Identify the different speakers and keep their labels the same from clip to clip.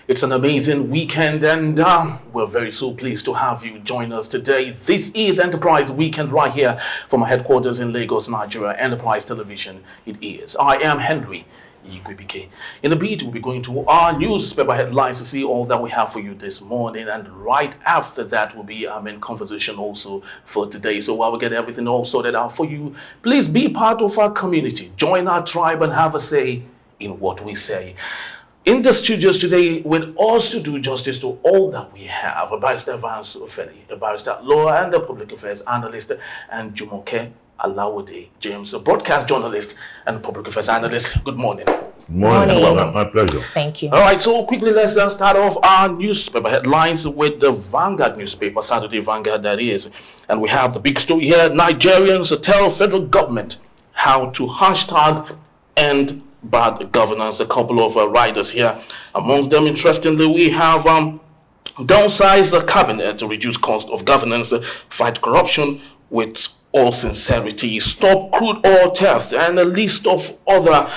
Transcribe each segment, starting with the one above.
Speaker 1: It's an amazing weekend, and we're very so pleased to have you join us today. This is Enterprise Weekend right here from our headquarters in Lagos, Nigeria, Enterprise Television. It is. I am Henry Igwebike. In a bit, we'll be going to our newspaper headlines to see all that we have for you this morning, and right after that will be our main conversation also for today. So while we get everything all sorted out for you, please be part of our community, join our tribe, and have a say in what we say. In the studios today, with us to do justice to all that we have, a Barrister Vance Ofeli, a barrister, law and a public affairs analyst, and Jumoke Alawode James, a broadcast journalist and public affairs analyst. Good morning.
Speaker 2: Good morning.
Speaker 1: Welcome.
Speaker 2: My pleasure.
Speaker 3: Thank you.
Speaker 1: All right, so quickly let's start off our newspaper headlines with the Vanguard newspaper, Saturday Vanguard that is. And we have the big story here. Nigerians tell federal government how to hashtag end bad governance. A couple of riders here. Amongst them, interestingly, we have downsize the cabinet to reduce cost of governance, fight corruption with all sincerity, stop crude oil theft, and a list of other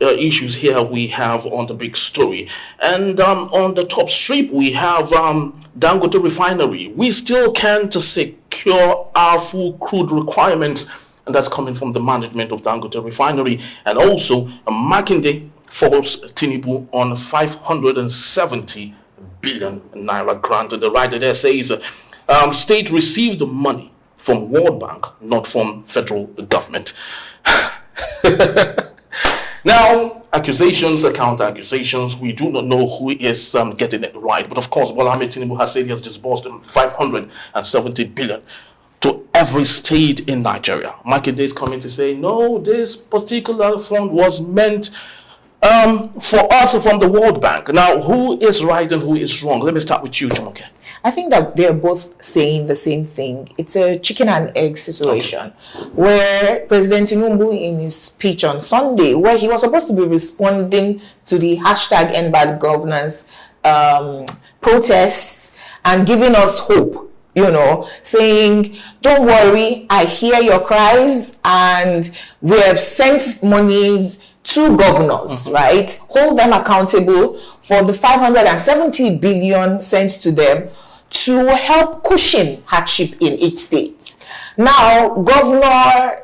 Speaker 1: issues here we have on the big story. And on the top strip, we have Dangote Refinery. We still can't secure our full crude requirements, and that's coming from the management of Dangote Refinery. And also, Makinde falls Tinubu on 570 billion naira grant. The writer there says, state received the money from World Bank, not from federal government. Now, accusations, counter-accusations, we do not know who is getting it right. But of course, Bola Ahmed Tinubu has said he has disbursed 570 billion to every state in Nigeria. Makinde is coming to say, no, this particular fund was meant for us from the World Bank. Now, who is right and who is wrong? Let me start with you, Jumoke.
Speaker 3: I think that they're both saying the same thing. It's a chicken and egg situation, where President Tinubu, in his speech on Sunday, where he was supposed to be responding to the hashtag end bad governance protests and giving us hope, you know, saying, don't worry, I hear your cries and we have sent monies to governors, right? Hold them accountable for the 570 billion sent to them to help cushion hardship in each state. Now, Governor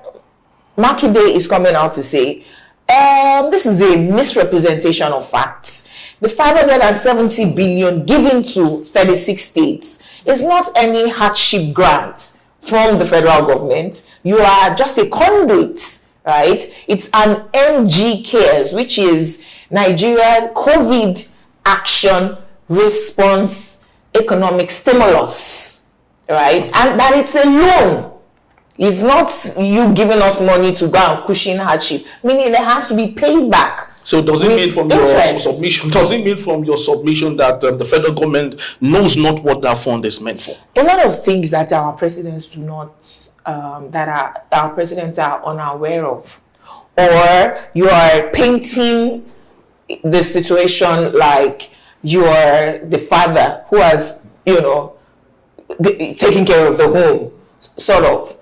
Speaker 3: Makinde is coming out to say, this is a misrepresentation of facts. The 570 billion given to 36 states is not any hardship grant from the federal government. You are just a conduit, right? It's an NG Cares, which is Nigerian COVID Action Response Economic Stimulus, right? And that it's a loan. It's not you giving us money to go and cushion hardship, meaning there has to be paid back.
Speaker 1: So does it mean from your submission? Does it mean from your submission that the federal government knows not what that fund is meant for?
Speaker 3: A lot of things that our presidents do not, our presidents are unaware of, or you are painting the situation like you are the father who has, you know, taken care of the home, sort of,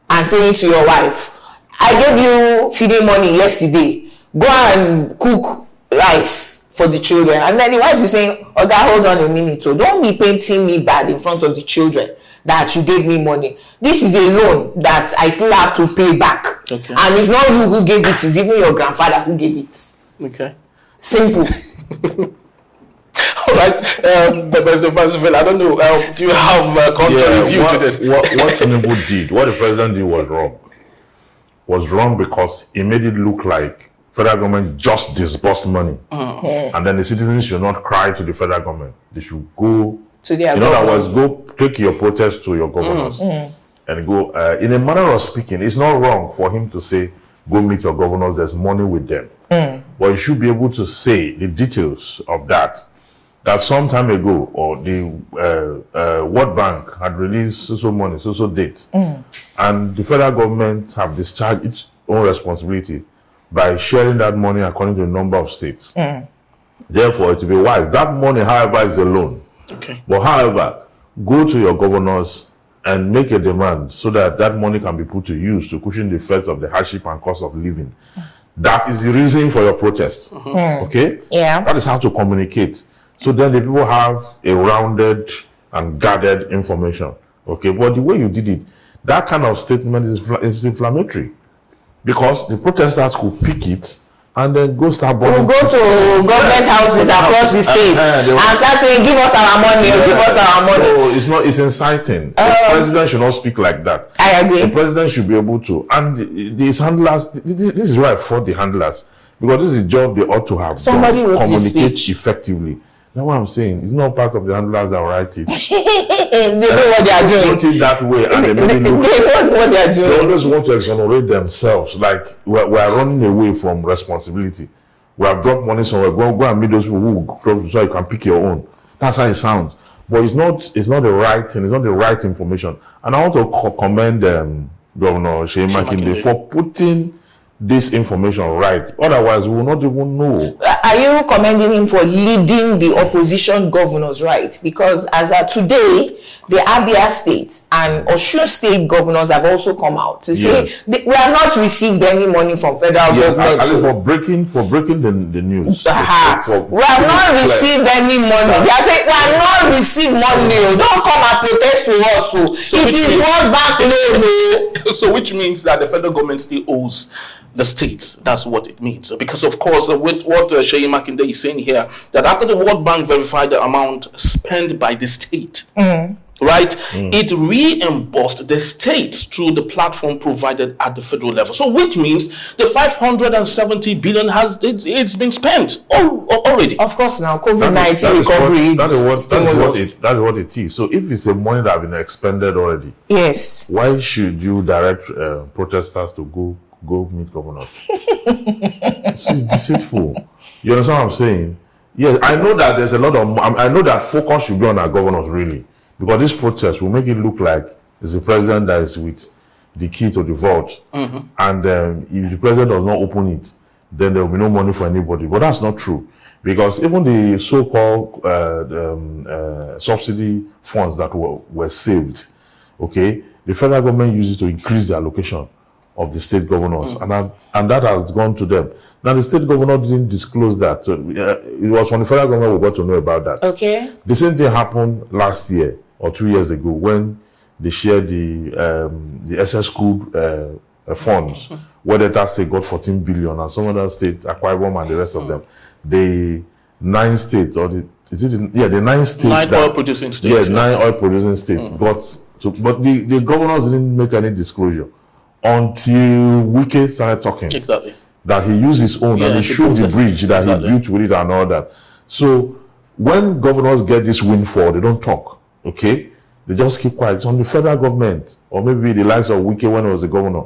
Speaker 3: and saying to your wife, I gave you feeding money yesterday, go and cook rice for the children. And then the wife is saying, oh God, hold on a minute, so don't be painting me bad in front of the children that you gave me money. This is a loan that I still have to pay back. Okay. And it's not you who gave it, it's even your grandfather who gave it.
Speaker 1: Okay.
Speaker 3: Simple.
Speaker 1: All right, but Mr. Fansifel, I don't know, do you have a contrary view to this?
Speaker 2: What Tinubu did, what the president did was wrong. Was wrong because he made it look like federal government just disbursed money. And then the citizens should not cry to the federal government. They should go,
Speaker 3: to their
Speaker 2: in other words, go take your protest to your governors. And go, in a manner of speaking, it's not wrong for him to say, go meet your governors, there's money with them. But you should be able to say the details of that some time ago, or the World Bank had released so money, so date, and the federal government have discharged its own responsibility by sharing that money according to the number of states. Therefore, it will be wise. That money, however, is a loan.
Speaker 1: Okay.
Speaker 2: But however, go to your governors and make a demand so that that money can be put to use to cushion the effects of the hardship and cost of living. That is the reason for your protest. Okay?
Speaker 3: Yeah.
Speaker 2: That is how to communicate. So then the people have a rounded and guarded information. Okay? But the way you did it, that kind of statement is inflammatory. Because the protesters could pick it and then go start burning.
Speaker 3: We'll go to government houses across the state and start saying, give us our money, give us our money.
Speaker 2: So it's inciting. The president should not speak like that.
Speaker 3: I agree.
Speaker 2: The president should be able to. And these handlers, this is where I fought the handlers. Because this is a job they ought to have.
Speaker 3: Somebody wrote
Speaker 2: communicate
Speaker 3: speech
Speaker 2: effectively. That's what I'm saying. It's not part of the handlers that write it.
Speaker 3: They know what they are doing.
Speaker 2: Put it that way, and they
Speaker 3: They know what they are
Speaker 2: They
Speaker 3: doing.
Speaker 2: always want to exonerate themselves. Like we are running away from responsibility. We have dropped money somewhere. Go and meet those people who drop so you can pick your own. That's how it sounds. But it's not the right thing. It's not the right information. And I want to commend Governor Makinde for putting this information right. Otherwise, we will not even know.
Speaker 3: Are you commending him for leading the opposition governors right? Because as of today, the Abia State and Osun State governors have also come out to say we have not received any money from federal government.
Speaker 2: Actually, for breaking the news.
Speaker 3: We have not received any money. They are saying we have not received money. Don't come and protest to us. It is World Bank loan.
Speaker 1: So which means that the federal government still owes the states. That's what it means. Because of course, with what Sheyi Makinde is saying here, that after the World Bank verified the amount spent by the state, right, it reimbursed the states through the platform provided at the federal level. So which means the 570 billion it's been spent already.
Speaker 3: Of course, now COVID-19 recovery.
Speaker 2: That's what it is. So if it's a money that has been expended already,
Speaker 3: yes,
Speaker 2: why should you direct protesters to go meet governors? It's deceitful. You understand what I'm saying? Yes, I know that there's a lot of. I know that focus should be on our governors really, because this protest will make it look like it's the president that is with the key to the vault, and if the president does not open it, then there will be no money for anybody. But that's not true, because even the so-called subsidy funds that were saved, okay, the federal government uses to increase the allocation of the state governors, and that has gone to them. Now the state governor didn't disclose that. It was when the federal government we got to know about that.
Speaker 3: Okay.
Speaker 2: The same thing happened last year or 2 years ago when they shared the SS school funds, where Delta State got 14 billion and some other states, Akwa Ibom and the rest of them, the 9 states or the 9 states,
Speaker 1: 9 oil producing states.
Speaker 2: Yeah, 9 oil producing states got to, but the governors didn't make any disclosure until Wike started talking.
Speaker 1: Exactly.
Speaker 2: That he used his own and he showed the bridge that he built with it and all that. So when governors get this windfall, they don't talk. Okay? They just keep quiet. It's on the federal government, or maybe the likes of Wike when he was the governor,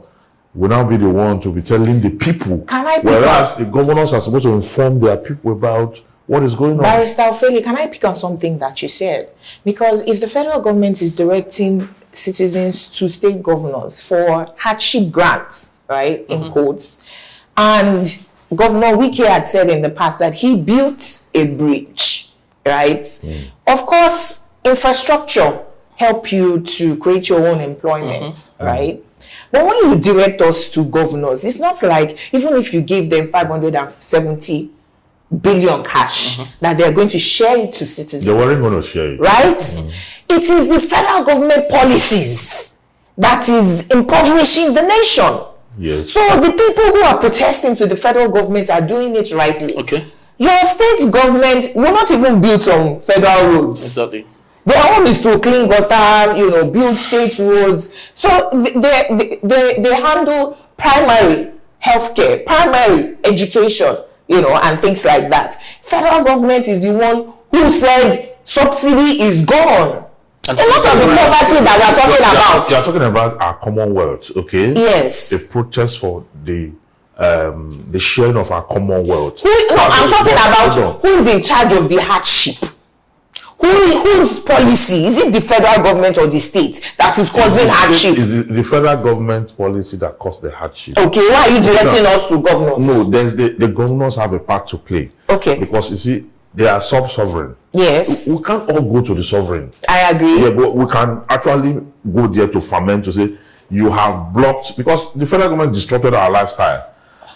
Speaker 2: will now be the one to be telling the people. Whereas the governors are supposed to inform their people about what is going on.
Speaker 3: Barrister Ofeli, can I pick on something that you said? Because if the federal government is directing citizens to state governors for hardship grants, right, in quotes, and Governor Wike had said in the past that he built a bridge, right? Of course, infrastructure help you to create your own employment, right? But when you direct us to governors, it's not like even if you give them 570 billion cash that they're going to share it to citizens.
Speaker 2: They weren't going to share it.
Speaker 3: Right? It is the federal government policies that is impoverishing the nation.
Speaker 2: Yes.
Speaker 3: So the people who are protesting to the federal government are doing it rightly.
Speaker 1: Okay.
Speaker 3: Your state government will not even build some federal roads.
Speaker 1: Exactly.
Speaker 3: Their own is to clean gutter, build state roads. So they handle primary healthcare, primary education, and things like that. Federal government is the one who said subsidy is gone. And a lot of the poverty that we are talking about.
Speaker 2: You are talking about our commonwealth, okay?
Speaker 3: Yes.
Speaker 2: The protest for the sharing of our commonwealth.
Speaker 3: I'm talking about who is in charge of the hardship. Whose policy? Is it the federal government or the state that is causing hardship?
Speaker 2: It's the federal government policy that caused the hardship.
Speaker 3: Okay, why are you directing us to governors?
Speaker 2: No, the governors have a part to play.
Speaker 3: Okay.
Speaker 2: Because you see, they are sub-sovereign.
Speaker 3: Yes.
Speaker 2: We can't all go to the sovereign.
Speaker 3: I agree.
Speaker 2: Yeah, but we can actually go there to ferment, to say, you have blocked, because the federal government disrupted our lifestyle.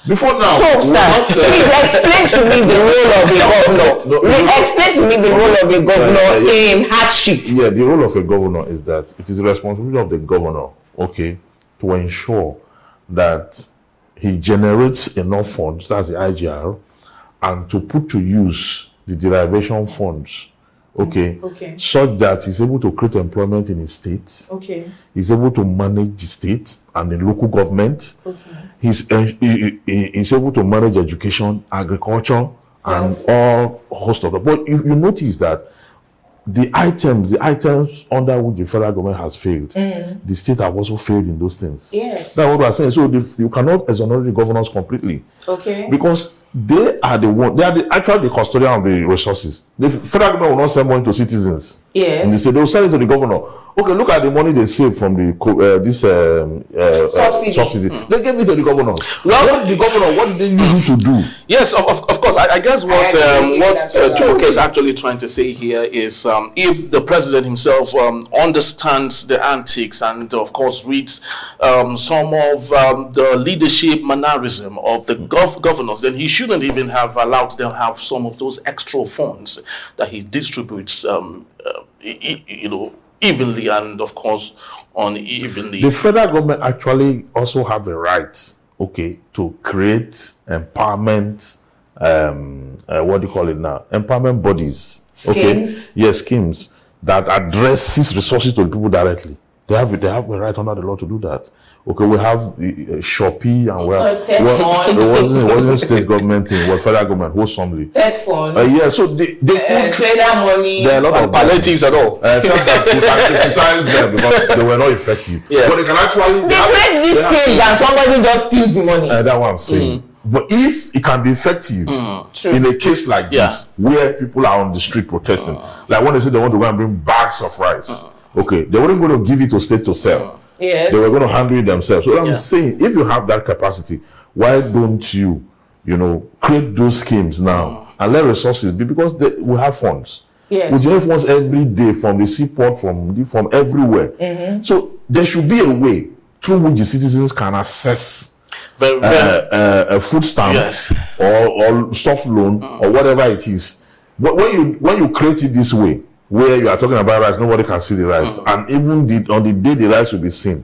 Speaker 2: Before now,
Speaker 3: So, sir, please explain to me the role of a governor. Explain to me the role of a governor in hardship.
Speaker 2: Yeah, the role of a governor is that it is the responsibility of the governor, okay, to ensure that he generates enough funds, that's the IGR, and to put to use the derivation funds, okay, such that he's able to create employment in his state.
Speaker 3: Okay.
Speaker 2: He's able to manage the state and the local government. Okay. He's able to manage education, agriculture, and all host of them. But if you notice that the items under which the federal government has failed, the state have also failed in those things.
Speaker 3: Yes.
Speaker 2: That's what we are saying. So you cannot exonerate the governors completely.
Speaker 3: Okay.
Speaker 2: Because they are actually the custodian of the resources. The federal government will not send money to citizens.
Speaker 3: Yes.
Speaker 2: And they will send it to the governor. Okay, look at the money they saved from the subsidy. They gave it to the governor. Well, what did they use it to do?
Speaker 1: Yes, of course. I guess what Choke is actually trying to say here is if the president himself understands the antics and of course reads some of the leadership mannerism of the governors, then he shouldn't even have allowed them have some of those extra funds that he distributes evenly and of course unevenly.
Speaker 2: The federal government actually also have a right, okay, to create empowerment, what do you call it now? Empowerment bodies.
Speaker 3: Schemes?
Speaker 2: Okay? Yes, schemes that addresses resources to the people directly. They have a right under the law to do that. Okay, we have Shopee and we have it wasn't state government thing, it was federal government wholesomely.
Speaker 3: Debt fund.
Speaker 2: Yeah, so they could
Speaker 3: trader money.
Speaker 2: There are a lot of
Speaker 1: palliatives at all.
Speaker 2: Except that we can criticize them because they were not effective.
Speaker 1: Yeah.
Speaker 2: But they can actually
Speaker 3: They create these schemes and somebody just steals the money.
Speaker 2: That's what I'm saying. But if it can be effective in a case like this, where people are on the street protesting, like when they say they want to go and bring bags of rice, okay, they weren't going to give it to state to sell.
Speaker 3: Yes.
Speaker 2: They were going to handle it themselves. So I'm saying, if you have that capacity, why don't you, create those schemes now and let resources be, because we have funds.
Speaker 3: Yes.
Speaker 2: We generate funds every day from the seaport, from everywhere. So there should be a way through which the citizens can access a food stamp or soft loan or whatever it is. But when you create it this way, where you are talking about rice, nobody can see the rice, and even on the day the rice will be seen,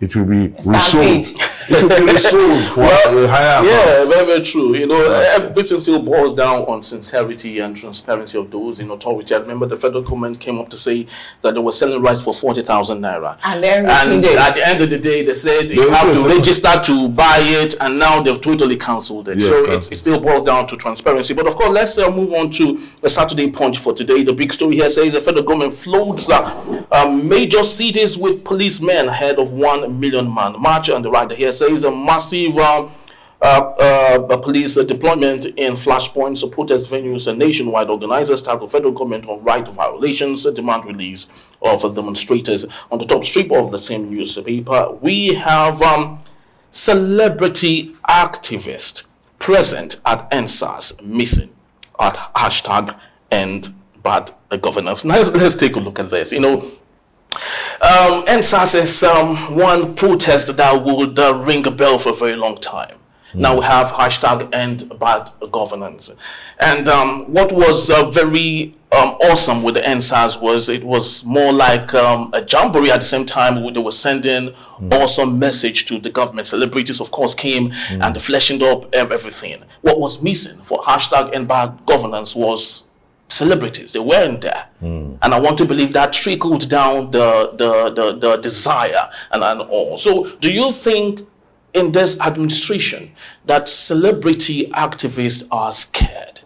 Speaker 2: it will be resold. It will be resold for a higher amount.
Speaker 1: Yeah, very, very true. Everything still boils down on sincerity and transparency of those in authority. I remember the federal government came up to say that they were selling rice for 40,000 naira.
Speaker 3: And then
Speaker 1: at the end of the day, they said you have to register to buy it, and now they've totally cancelled it. So it still boils down to transparency. But of course, let's move on to the Saturday Punch for today. The big story here says the federal government floats major cities with policemen ahead of 1 million man march. And the writer here says a massive police deployment in flashpoints, protest venues, and nationwide. Organizers tag the federal government on right violations, demand release of demonstrators. On the top strip of the same newspaper, we have celebrity activist present at NSAS missing at hashtag end bad governance. Now let's take a look at this. NSAS is one protest that would ring a bell for a very long time. Now we have hashtag end bad governance. And what was very awesome with the NSAS was it was more like a jamboree at the same time. They were sending awesome message to the government. Celebrities, of course, came and fleshing up everything. What was missing for hashtag end bad governance was celebrities. They weren't there. And I want to believe that trickled down the desire and all. So do you think in this administration that celebrity activists are scared?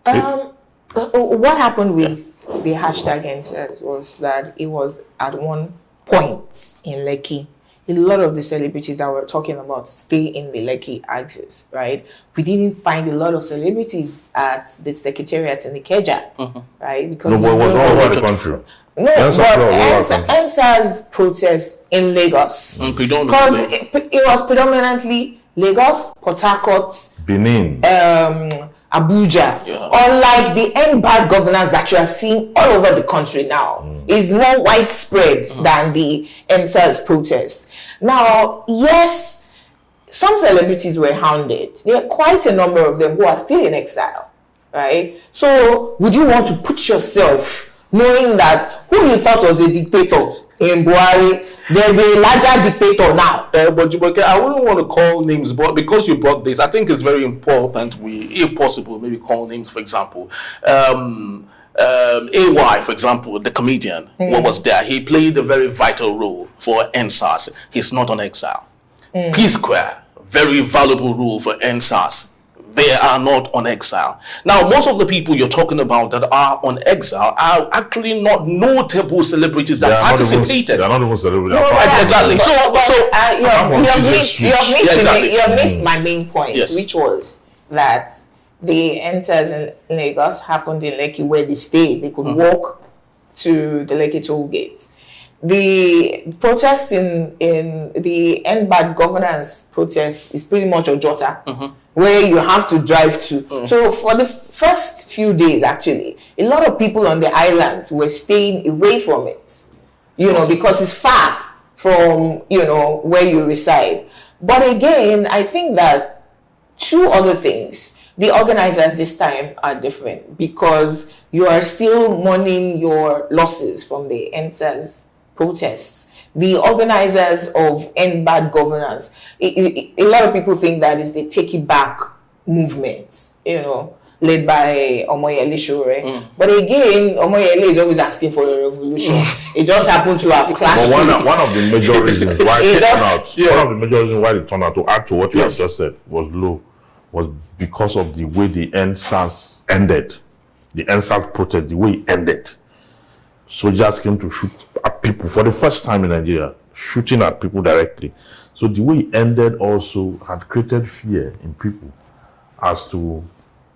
Speaker 3: What happened with the hashtag NSAS was that it was at one point in Lekki. A lot of the celebrities that we're talking about stay in the Lekki axis, right? We didn't find a lot of celebrities at the secretariat in the Ikeja, right? Because
Speaker 2: it was all over the country.
Speaker 3: No, but NSAS protest in Lagos. Because it was predominantly Lagos, Port Harcourt,
Speaker 2: Benin,
Speaker 3: Abuja. Unlike the end bad governance that you are seeing all over the country now, is more widespread than the NSAS protest. Now, yes, some celebrities were hounded. There are quite a number of them who are still in exile, right? So would you want to put yourself, knowing that who you thought was a dictator in Buhari, there's a larger dictator now?
Speaker 1: But Jumoke, I wouldn't want to call names, but because you brought this, I think it's very important we, if possible, maybe call names. For example, AY, for example, the comedian, what was there? He played a very vital role for NSAS. He's not on exile. P-Square, very valuable role for NSAS. They are not on exile. Now, most of the people you're talking about that are on exile are actually not notable celebrities that participated.
Speaker 2: They're not even celebrities.
Speaker 1: Exactly.
Speaker 3: You have missed my main point, which was that the enters in Lagos happened in Lekki, where they stayed. They could walk to the Lekki toll gate. The protest in the End Bad Governance protest is pretty much Ojota, where you have to drive to. So for the first few days, actually, a lot of people on the island were staying away from it, because it's far from, where you reside. But again, I think that two other things. The organizers this time are different because you are still mourning your losses from the NSAS protests. The organizers of End Bad Governance, a lot of people think that is the Take It Back movement, led by Omoyele Sowore. But again, Omoyele is always asking for a revolution. It just happened to have clashed.
Speaker 2: But one of the major reasons why they turned out, one of the major reasons why they turned out, to add to what you have just said, was because of the way the NSAS ended. The NSAS protest, the way it ended. Soldiers came to shoot at people for the first time in Nigeria, shooting at people directly. So the way it ended also had created fear in people as to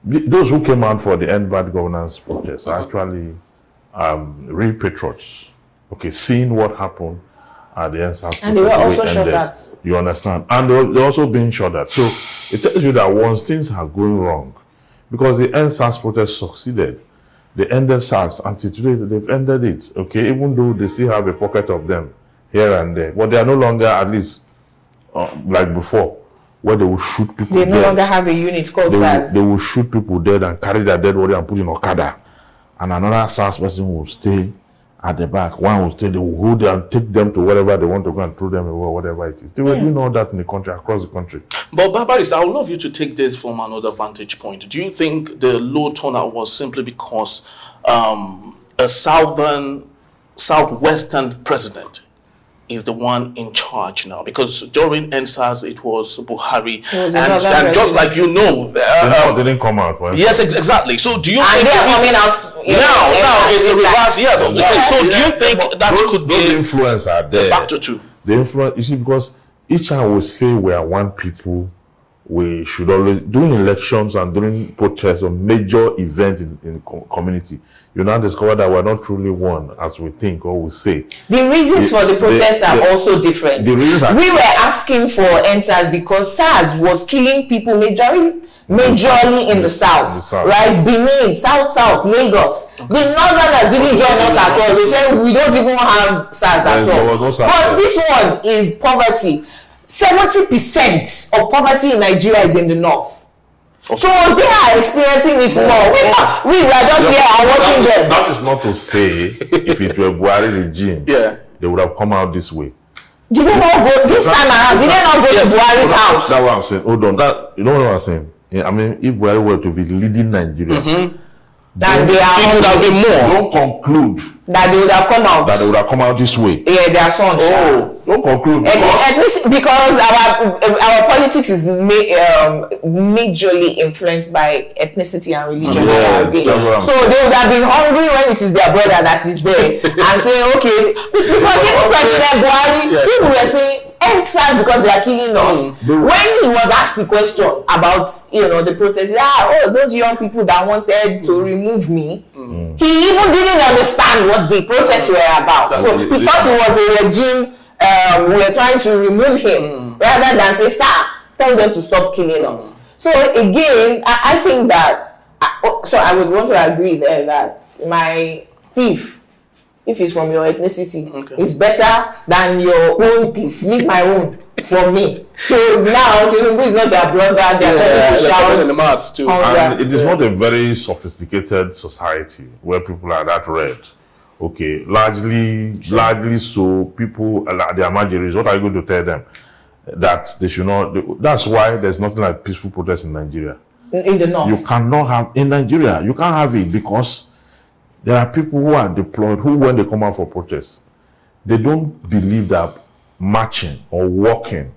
Speaker 2: those who came out for the End Bad Governance protest are actually real patriots. Okay, seeing what happened at the NSAS protest.
Speaker 3: And they were also shot at.
Speaker 2: You understand? And they're also being shot at. So it tells you that once things are going wrong, because the NSAS protest succeeded, they ended SARS, and today they've ended it, okay, even though they still have a pocket of them here and there, but they are no longer, at least, like before, where they will shoot people dead.
Speaker 3: They no longer have a unit called SARS.
Speaker 2: They will shoot people dead and carry their dead body and put in Okada, and another SARS person will stay at the back. One will stay, they will hold them and take them to wherever they want to go and throw them away, whatever it is. They were doing all that in the country, across the country.
Speaker 1: But Barbaris, I would love you to take this from another vantage point. Do you think the low turnout was simply because a southwestern president is the one in charge now? Because during NSAS it was Buhari, and just like
Speaker 2: they didn't come out. Right?
Speaker 1: Yes, exactly. So do you think
Speaker 3: they are coming out
Speaker 1: now it's a reverse? So do you think that could be
Speaker 2: those influence are there?
Speaker 1: A factor too?
Speaker 2: The influence, you see, because each time we say we are one people, we should always, during elections and during protests or major events in community, you now discover that we're not truly one as we think or we say.
Speaker 3: The reasons for the protests are also different. We were asking for NSAS because SARS was killing people majorly in the south, right? Benin, South, Lagos. The northerners didn't join us at all. They said we don't even have SARS at all. But this one is poverty. 70% of poverty in Nigeria is in the north. Okay. So they are experiencing it more. We were just here and watching them.
Speaker 2: That is not to say if it were Buhari regime, they would have come out this way.
Speaker 3: Did they not go this time around? Did they not go to Buhari's house?
Speaker 2: That's what I'm saying. Hold on. You know what I'm saying? I mean, if Buhari were to be leading Nigeria,
Speaker 3: it would have been
Speaker 2: Don't
Speaker 3: more.
Speaker 2: conclude
Speaker 3: that they would have come out.
Speaker 2: That they would have come out this way.
Speaker 3: Yeah, their sons.
Speaker 2: Don't conclude.
Speaker 3: Because our politics is majorly influenced by ethnicity and religion. So they would have been hungry when it is their brother that is there and saying, okay, because even President Buhari, people were saying, NSAS because they are killing us. When he was asked the question about the protest, those young people that wanted to remove me, he even didn't understand what the protests were about. So he thought it was a regime we were trying to remove him, rather than say, sir, tell them to stop killing us. So again, I think that so I would want to agree there that my thief if it's from your ethnicity. It's better than your own beef. Leave my own for me. So now Tinubu is not their brother. They're shouting
Speaker 1: in the mass too.
Speaker 2: And it is not a very sophisticated society where people are that red. Okay, largely so. People, their marginaries, what are you going to tell them? That they should not. That's why there's nothing like peaceful protest in Nigeria.
Speaker 3: In the north,
Speaker 2: you cannot have in Nigeria. You can't have it because there are people who are deployed who, when they come out for protest, they don't believe that marching or walking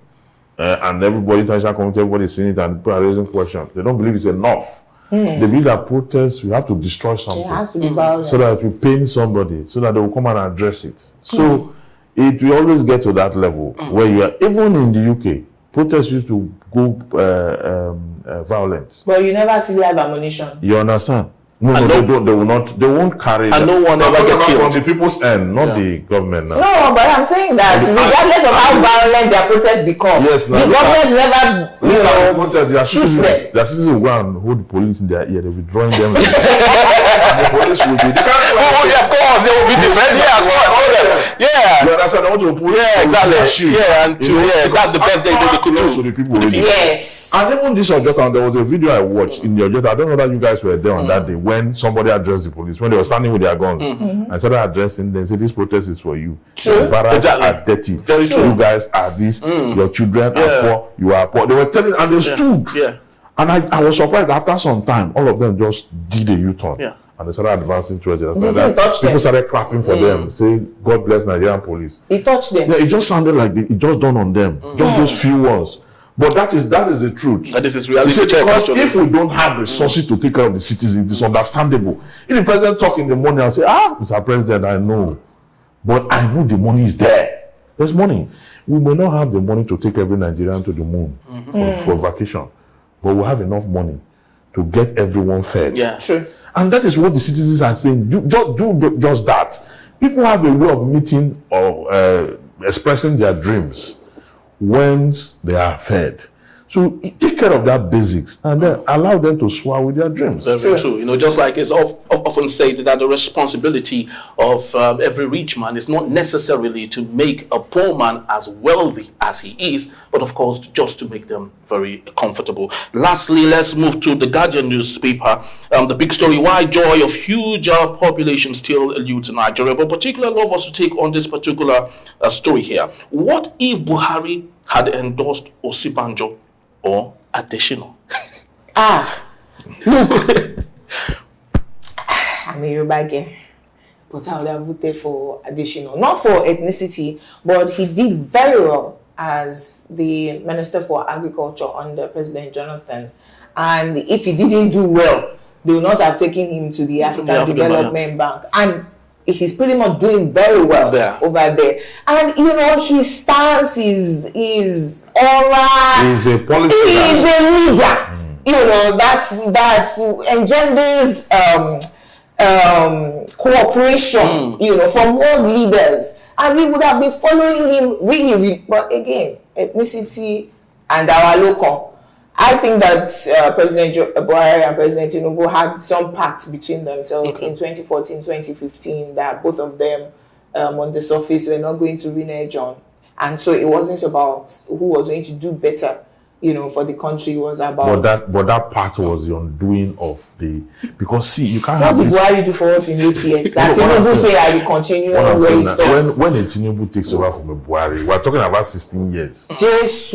Speaker 2: and everybody, international community, everybody seeing it and people are raising questions. They don't believe it's enough. They believe that protest, we have to destroy something.
Speaker 3: it has to be violent.
Speaker 2: So that we pain somebody, so that they will come and address it. So it will always get to that level where you are. Even in the UK, protests used to go violent.
Speaker 3: But you never see live ammunition.
Speaker 2: You understand? No, they don't. They will not. They won't carry.
Speaker 1: And no one ever get killed.
Speaker 2: From the people's end, not the government. Now.
Speaker 3: No, but I'm saying that regardless of how violent their protests become, the government never,
Speaker 2: their citizens will go and hold the police in their ear. They'll be drawing them. And the police will be.
Speaker 1: Of course, they will be defending as well. Yeah.
Speaker 2: That's what they want to put.
Speaker 1: Yeah, exactly. That's the best they could do.
Speaker 2: So the people really.
Speaker 3: Yes.
Speaker 2: And even this Ojota, there was a video I watched in the Ojota. I don't know that you guys were there on that day. When somebody addressed the police, when they were standing with their guns, and started addressing them, say this protest is for you.
Speaker 3: True.
Speaker 2: Barracks are dirty.
Speaker 1: Very true.
Speaker 2: You guys are this. Your children are poor. You are poor. They were telling, and they stood.
Speaker 1: Yeah.
Speaker 2: And I was surprised. After some time, all of them just did a U-turn.
Speaker 1: Yeah.
Speaker 2: And they started advancing towards it.
Speaker 3: Touched
Speaker 2: People
Speaker 3: them.
Speaker 2: started clapping for them, saying, "God bless Nigerian police."
Speaker 3: It touched them.
Speaker 2: Yeah, it just sounded like it just dawned on them. Just those few ones. But that is the truth.
Speaker 1: And this is reality.
Speaker 2: Because if we don't have resources to take care of the citizens, it's understandable. If the president talk in the morning and say, Mr. President, I know. But I know the money is there. There's money. We may not have the money to take every Nigerian to the moon for vacation. But we have enough money to get everyone fed.
Speaker 1: Yeah, true.
Speaker 2: And that is what the citizens are saying. Do just that. People have a way of meeting or expressing their dreams once they are fed. So take care of that basics and then allow them to soar with their dreams.
Speaker 1: Very true. Just like it's often said that the responsibility of every rich man is not necessarily to make a poor man as wealthy as he is, but of course just to make them very comfortable. Lastly, let's move to the Guardian newspaper. The big story: why joy of huge population still eludes Nigeria. But particularly, I love us to take on this particular story here. What if Buhari had endorsed Osibanjo or additional?
Speaker 3: Look, I'm a Yoruba girl, but I would have voted for additional. Not for ethnicity, but he did very well as the Minister for Agriculture under President Jonathan. And if he didn't do well, they would not have taken him to the African Development Bank. And he's pretty much doing very well over there. And his stance is aura.
Speaker 2: He's a policy.
Speaker 3: He's a leader. That engenders cooperation. From all leaders, and we would have been following him really. But again, ethnicity and our local. I think that President Buhari and President Tinubu had some pact between themselves in 2014, 2015, that both of them on the surface were not going to renege on. And so it wasn't about who was going to do better, for the country. It was about...
Speaker 2: But that part was the undoing of the... Because, see, you can't have
Speaker 3: this... What did Buhari do for us in 8 years? That Tinubu say I will continue where he stopped.
Speaker 2: When a Tinubu takes over from a Buhari, we're talking about 16 years.
Speaker 3: Jesus.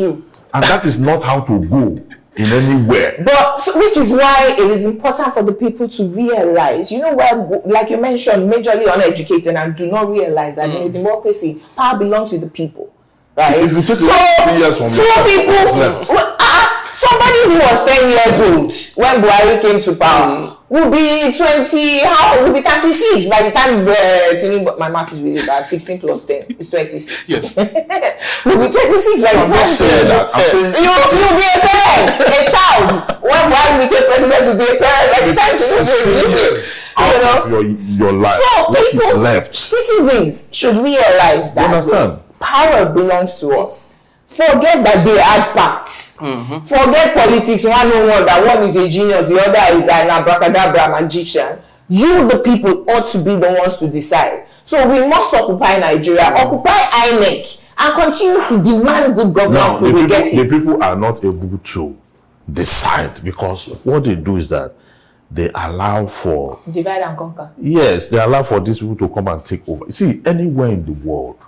Speaker 2: And that is not how to go in anywhere.
Speaker 3: But which is why it is important for the people to realize, like you mentioned, majorly uneducated and do not realize that in a democracy, power belongs to the people, right?
Speaker 2: If you take 3 years from
Speaker 3: somebody who was 10 years old when Buhari came to power will be 36 by the time Tinubu, my math is really bad. 16 plus 10 is 26.
Speaker 1: Yes.
Speaker 3: Will be 26 by the time you'll be a parent, a child. When Buhari became president, you'll be a parent by the time Tinubu is
Speaker 2: your life.
Speaker 3: So
Speaker 2: what is left?
Speaker 3: Citizens should realize that power belongs to us. Forget that they had pacts. Forget politics. One that one is a genius, the other is an abracadabra magician. You, the people, ought to be the ones to decide. So we must occupy Nigeria, occupy INEC, and continue to demand good governance till we get it.
Speaker 2: The people are not able to decide because what they do is that they allow for
Speaker 3: divide and conquer.
Speaker 2: Yes, they allow for these people to come and take over. See, anywhere in the world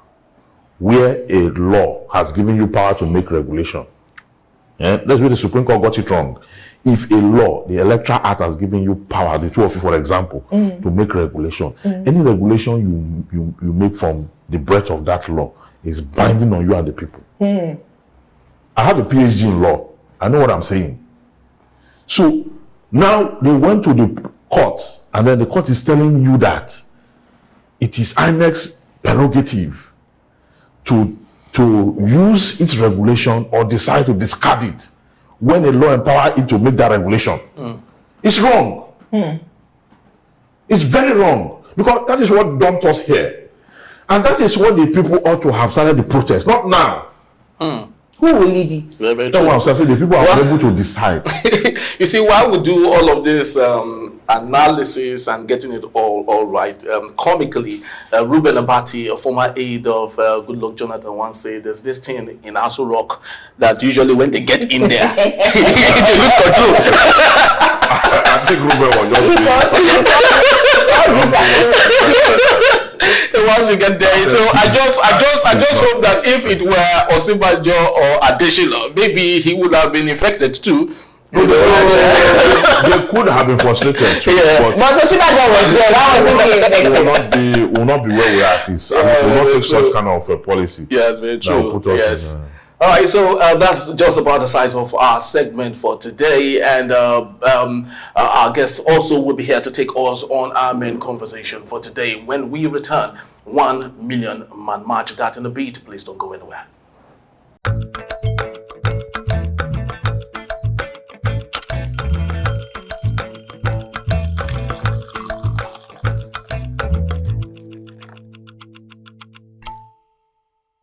Speaker 2: where a law has given you power to make regulation, that's where the Supreme Court got it wrong. If a law, the Electoral Act, has given you power, the two of you, for example, to make regulation, any regulation you make from the breadth of that law is binding on you and the people. I have a PhD in law. I know what I'm saying. So now they went to the court, and then the court is telling you that it is INEC's prerogative to use its regulation or decide to discard it when a law empowers it to make that regulation. It's wrong. It's very wrong, because that is what dumped us here. And that is what the people ought to have started the protest, not now.
Speaker 3: Who will lead it?
Speaker 2: That's what I'm saying. The people are able to decide.
Speaker 1: You see, while we do all of this analysis and getting it all right, comically, Reuben Abati, a former aide of Goodluck Jonathan, once said there's this thing in Aso Rock that usually when they get in there, they lose control.
Speaker 2: I think Reuben was
Speaker 1: Once you get there, so I just hope that if it were Osinbajo or Adeshina, maybe he would have been infected too.
Speaker 2: They could have been frustrated too,
Speaker 3: but Osinbajo was there. That wasn't
Speaker 2: we will not be where we are at this. We will not take such kind of policy.
Speaker 1: Yes, very true.
Speaker 2: Yes.
Speaker 1: All right, so that's just about the size of our segment for today, and our guests also will be here to take us on our main conversation for today when we return. 1 million man march, that in a beat. Please don't go anywhere.